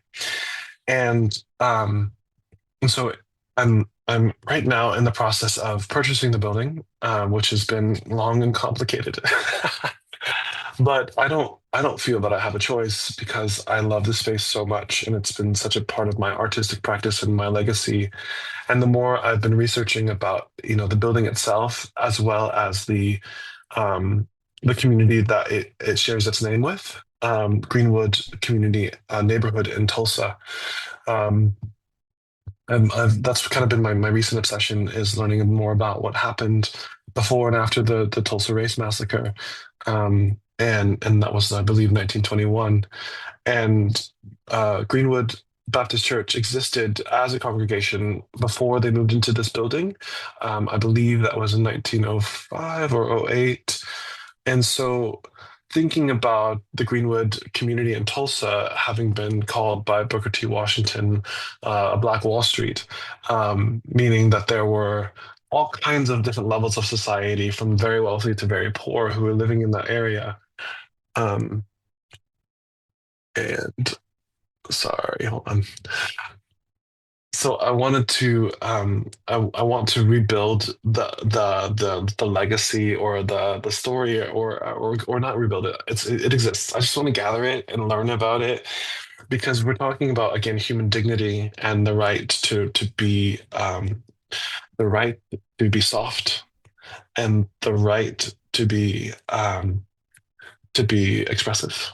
And so I'm right now in the process of purchasing the building, which has been long and complicated. But I don't feel that I have a choice because I love the space so much, and it's been such a part of my artistic practice and my legacy. And the more I've been researching about, the building itself, as well as um, the community that it shares its name with, Greenwood community neighborhood in Tulsa. Um, that's kind of been my recent obsession, is learning more about what happened before and after the Tulsa Race Massacre. And that was, I believe, 1921. And Greenwood Baptist Church existed as a congregation before they moved into this building. I believe that was in 1905 or '08. And so, thinking about the Greenwood community in Tulsa having been called by Booker T. Washington a Black Wall Street, meaning that there were all kinds of different levels of society, from very wealthy to very poor, who were living in that area. Um, and sorry, hold on. So I wanted to I want to rebuild the legacy, or the story, or not rebuild it. It exists. I just want to gather it and learn about it, because we're talking about, again, human dignity and the right to be soft, and the right to be expressive.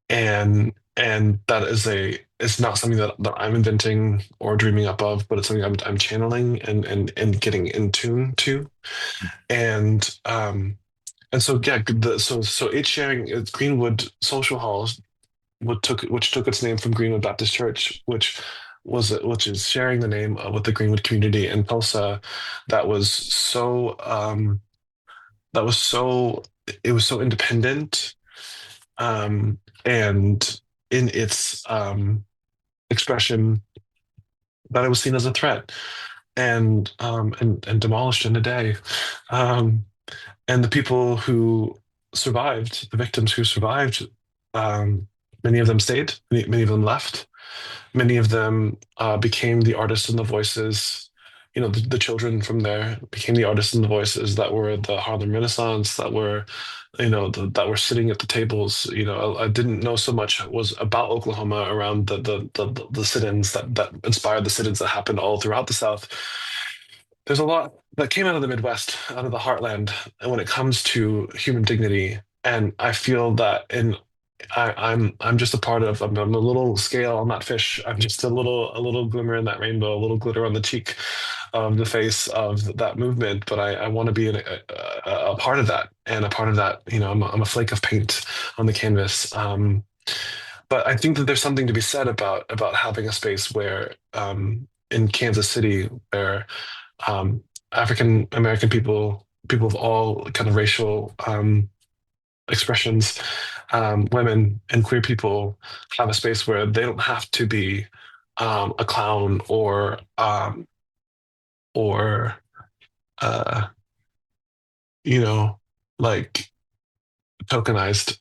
And that it's not something that I'm inventing or dreaming up of, but it's something I'm channeling and getting in tune to. And um and so, yeah, it's sharing, it's Greenwood Social Halls, which took its name from Greenwood Baptist Church, which is sharing the name with the Greenwood community in Tulsa. That was so that was so it was so independent, and in its expression, that it was seen as a threat, and demolished in a day. Um, and the people who survived, the victims who survived, um, many of them stayed, many of them left, many of them became the artists and the voices. The children from there became the artists and the voices that were the Harlem Renaissance, that were sitting at the tables. I didn't know so much was about Oklahoma around the sit-ins that inspired the sit-ins that happened all throughout the South. There's a lot that came out of the Midwest, out of the heartland, and when it comes to human dignity. And I feel that I'm just a part of. I'm a little scale on that fish. I'm just a little glimmer in that rainbow, a little glitter on the cheek of the face of that movement. But I want to be a part of that, and a part of that. I'm a flake of paint on the canvas. But I think that there's something to be said about having a space where, in Kansas City, where African American people of all kind of racial expressions, women and queer people, have a space where they don't have to be a clown, or uh, you know, like, tokenized,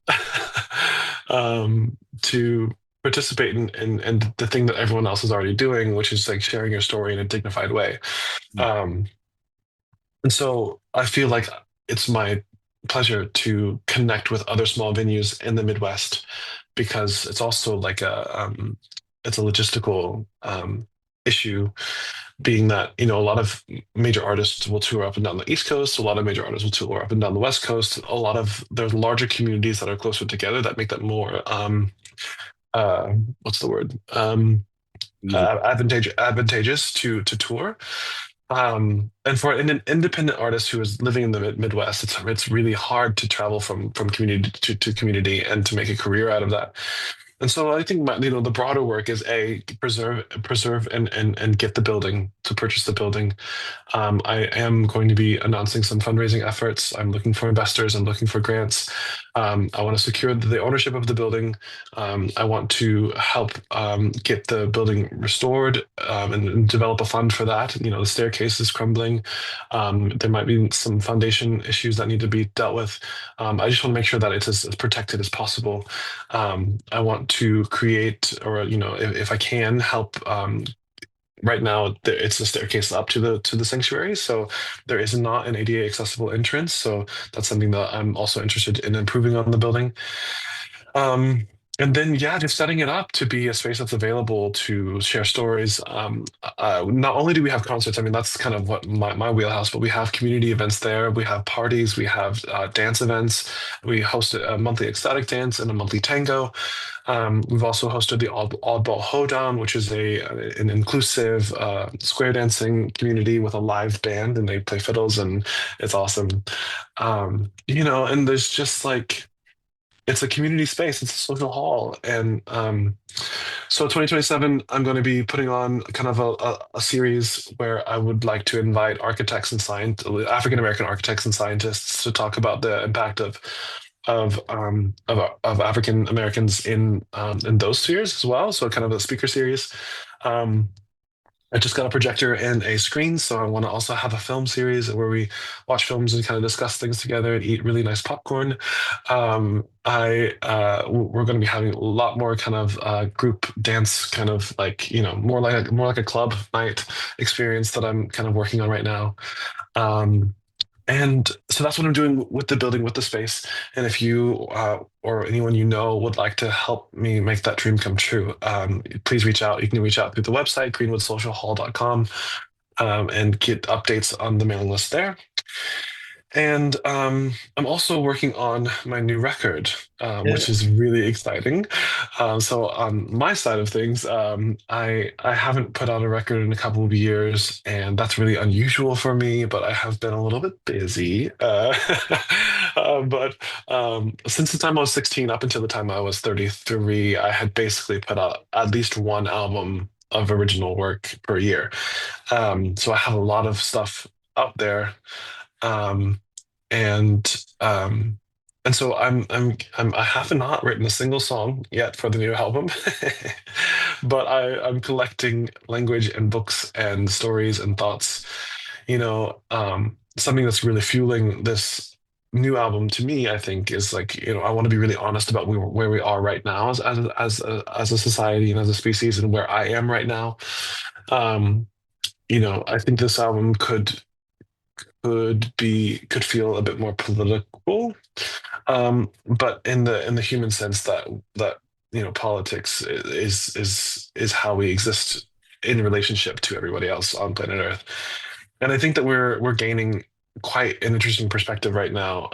to participate in the thing that everyone else is already doing, which is like sharing your story in a dignified way. Um, and so I feel like it's my pleasure to connect with other small venues in the Midwest, because it's also like it's a logistical issue, being that a lot of major artists will tour up and down the East Coast, a lot of major artists will tour up and down the West Coast. There's larger communities that are closer together, that make that more uh, what's the word, Easy. advantageous to tour. And for an independent artist who is living in the Midwest, it's really hard to travel from community to community, and to make a career out of that. And so I think the broader work is, preserve and get the building, to purchase the building. I am going to be announcing some fundraising efforts. I'm looking for investors. I'm looking for grants. I want to secure the ownership of the building. I want to help get the building restored, and develop a fund for that. The staircase is crumbling. There might be some foundation issues that need to be dealt with. I just want to make sure that it's as protected as possible. I want to create, or if I can help, right now it's a staircase up to the sanctuary, so there is not an ADA accessible entrance. So that's something that I'm also interested in improving on the building. Um, and then, yeah, just setting it up to be a space that's available to share stories. Not only do we have concerts, I mean, that's kind of what my wheelhouse, but we have community events there. We have parties, we have dance events. We hosted a monthly ecstatic dance and a monthly tango. We've also hosted the Oddball Hoedown, which is an inclusive square dancing community with a live band, and they play fiddles, and it's awesome. And there's just like, it's a community space, it's a social hall. And so 2027, I'm going to be putting on kind of a series where I would like to invite architects and scientists, African American architects and scientists, to talk about the impact of African Americans in those spheres as well. So kind of a speaker series. Um, I just got a projector and a screen, so I want to also have a film series where we watch films and kind of discuss things together and eat really nice popcorn. We're going to be having a lot more kind of group dance, kind of like, more like a club night experience that I'm kind of working on right now. Um, and so that's what I'm doing with the building, with the space. And if you or anyone you know would like to help me make that dream come true, please reach out. You can reach out through the website, greenwoodsocialhall.com, and get updates on the mailing list there. And I'm also working on my new record, which is really exciting. So on my side of things, I haven't put out a record in a couple of years, and that's really unusual for me. But I have been a little bit busy. But since the time I was 16 up until the time I was 33, I had basically put out at least one album of original work per year. So I have a lot of stuff out there. Um, and and so I have not written a single song yet for the new album, but I'm collecting language and books and stories and thoughts. Something that's really fueling this new album to me, I think, is like, I want to be really honest about where we are right now as a society and as a species, and where I am right now. Um, I think this album could feel a bit more political, but in the human sense that politics is how we exist in relationship to everybody else on planet Earth. And I think that we're gaining quite an interesting perspective right now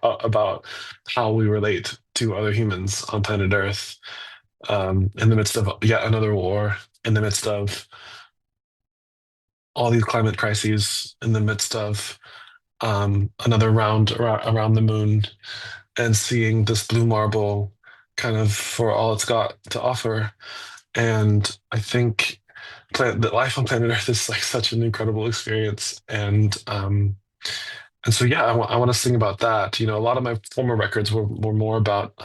about how we relate to other humans on planet Earth, in the midst of yet another war, in the midst of all these climate crises, in the midst of another round around the moon, and seeing this blue marble kind of for all it's got to offer. And I think that life on planet Earth is like such an incredible experience. And so, yeah, I want to sing about that. A lot of my former records were more about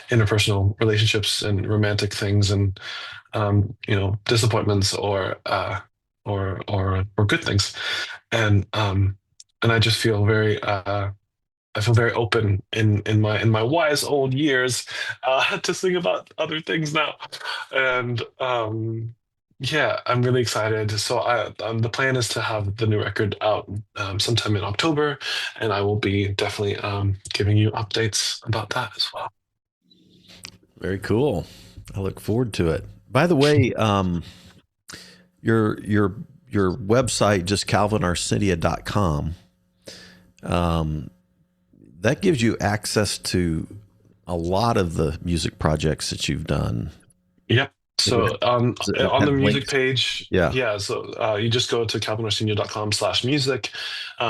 interpersonal relationships and romantic things, and disappointments, or good things. And I just feel I feel very open in my wise old years, to sing about other things now. And yeah, I'm really excited. So the plan is to have the new record out sometime in October, and I will be definitely giving you updates about that as well. Very cool. I look forward to it. By the way, your website, just calvinarsenia.com, that gives you access to a lot of the music projects that you've done. Yep. So on the music links. page, Yeah. yeah. So you just go to calvinarsenia.com/music.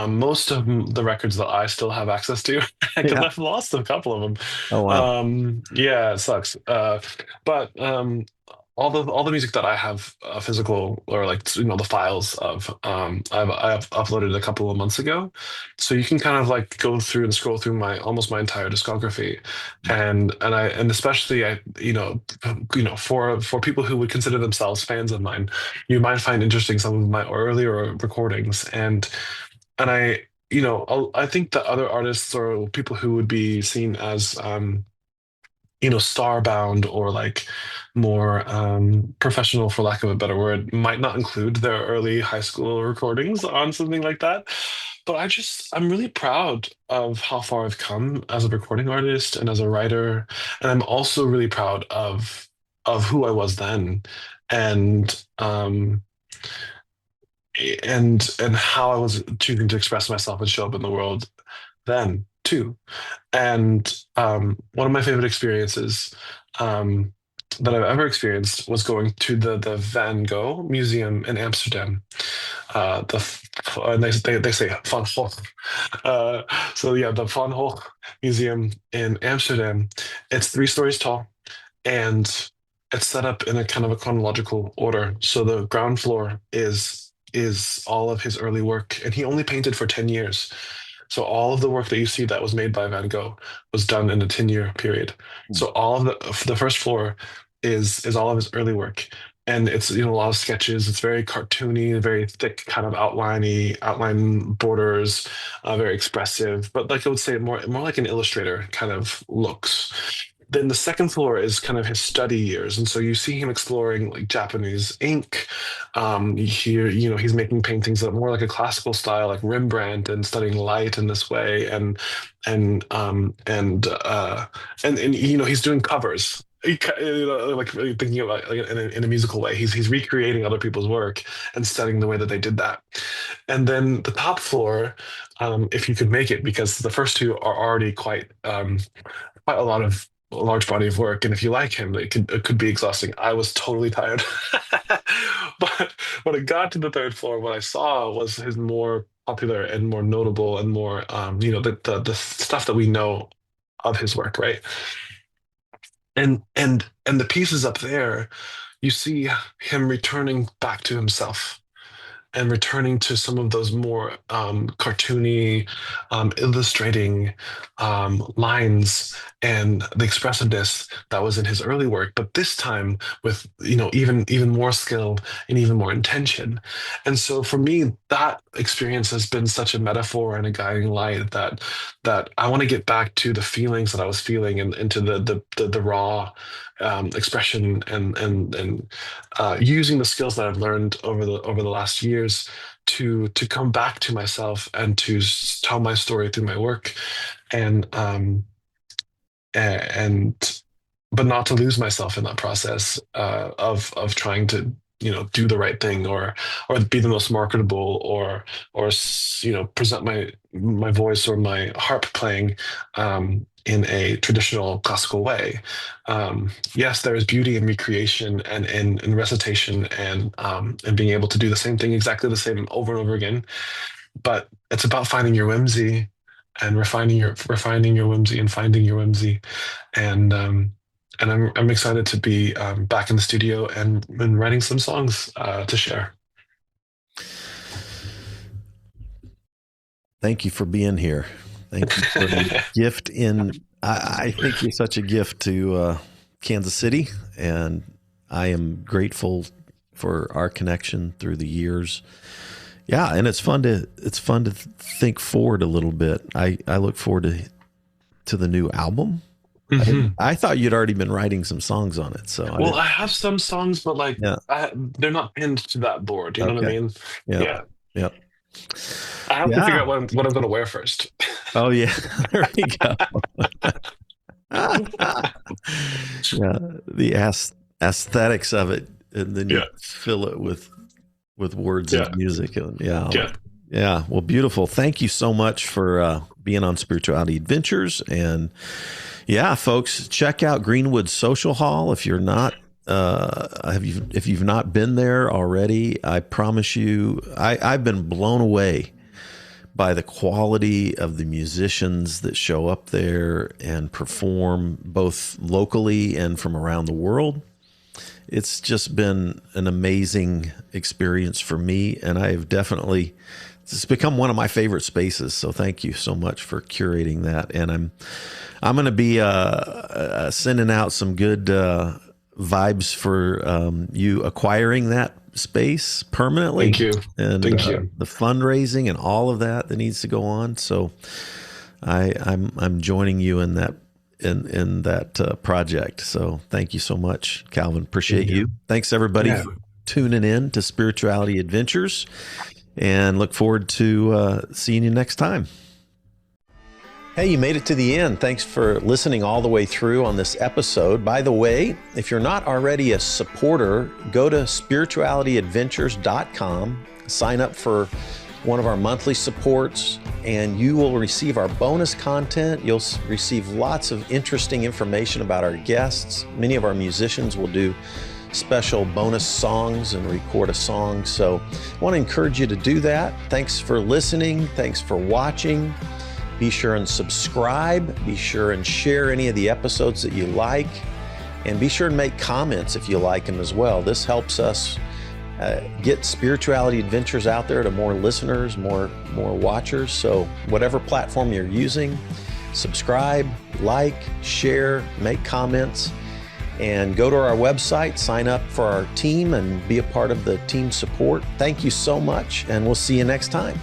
Most of the records that I still have access to, because Yeah. I've lost a couple of them. Oh, wow. Yeah, it sucks. But all the music that I have physical, or like, the files of, I've uploaded a couple of months ago, so you can kind of like go through and scroll through my entire discography. And especially, for people who would consider themselves fans of mine, you might find interesting some of my earlier recordings. And I think that other artists or people who would be seen as starbound or like more professional, for lack of a better word, might not include their early high school recordings on something like that. But I'm really proud of how far I've come as a recording artist and as a writer. And I'm also really proud of who I was then, and and how I was choosing to express myself and show up in the world then too. And one of my favorite experiences um, that I've ever experienced was going to the Van Gogh Museum in Amsterdam. And they say Van Gogh. Uh, so yeah, the Van Gogh Museum in Amsterdam. It's 3 stories tall, and it's set up in a kind of a chronological order. So the ground floor is all of his early work, and he only painted for 10 years. So all of the work that you see that was made by Van Gogh was done in a 10-year period. So all of the first floor is all of his early work. And it's a lot of sketches. It's very cartoony, very thick, kind of outline borders, very expressive. But like I would say, more like an illustrator kind of looks. Then the second floor is kind of his study years, and so you see him exploring like Japanese ink. You hear, he's making paintings that are more like a classical style, like Rembrandt, and studying light in this way, and he's doing covers. Like really thinking about like, in a musical way. He's recreating other people's work and studying the way that they did that. And then the top floor, if you could make it, because the first two are already quite a large body of work, and if you like him, it could be exhausting. I was totally tired, but when I got to the third floor, what I saw was his more popular and more notable and more the stuff that we know of his work, right? And the pieces up there, you see him returning back to himself and returning to some of those more cartoony, illustrating lines and the expressiveness that was in his early work, but this time with even more skill and even more intention. And so for me, that experience has been such a metaphor and a guiding light that I want to get back to the feelings that I was feeling and into the raw expression and using the skills that I've learned over the last years to come back to myself and to tell my story through my work, and and but not to lose myself in that process of trying to do the right thing, or be the most marketable, or present my voice or my harp playing in a traditional classical way. Yes, there is beauty in recreation and in recitation, and being able to do the same thing exactly the same over and over again. But it's about finding your whimsy and refining your whimsy and finding your whimsy. And I'm excited to be back in the studio and writing some songs to share. Thank you for being here. Thank you for the gift I think you're such a gift to Kansas City, and I am grateful for our connection through the years. Yeah, and it's fun to think forward a little bit. I look forward to the new album. Mm-hmm. I thought you'd already been writing some songs on it. So I have some songs, but they're not pinned to that board. You know what I mean? Yeah. Yep. I have to figure out what I'm going to wear first. Oh yeah, there we go. Yeah, the aesthetics of it, and then you fill it with words and music. Yeah. Well, beautiful. Thank you so much for being on Spirituality Adventures. And yeah, folks, check out Greenwood Social Hall if you're not. If you've not been there already, I promise you, I've been blown away by the quality of the musicians that show up there and perform both locally and from around the world. It's just been an amazing experience for me, and it's become one of my favorite spaces. So thank you so much for curating that. And I'm going to be sending out some good vibes for you acquiring that space permanently. Thank you. And Thank you. The fundraising and all of that needs to go on. So I'm joining you in in that project. So thank you so much, Calvin. Appreciate you. Thanks everybody for tuning in to Spirituality Adventures, and look forward to seeing you next time. Hey, you made it to the end. Thanks for listening all the way through on this episode. By the way, if you're not already a supporter, go to spiritualityadventures.com, sign up for one of our monthly supports, and you will receive our bonus content. You'll receive lots of interesting information about our guests. Many of our musicians will do special bonus songs and record a song. So I want to encourage you to do that. Thanks for listening. Thanks for watching. Be sure and subscribe. Be sure and share any of the episodes that you like. And be sure and make comments if you like them as well. This helps us get Spirituality Adventures out there to more listeners, more watchers. So whatever platform you're using, subscribe, like, share, make comments, and go to our website, sign up for our team, and be a part of the team support. Thank you so much, and we'll see you next time.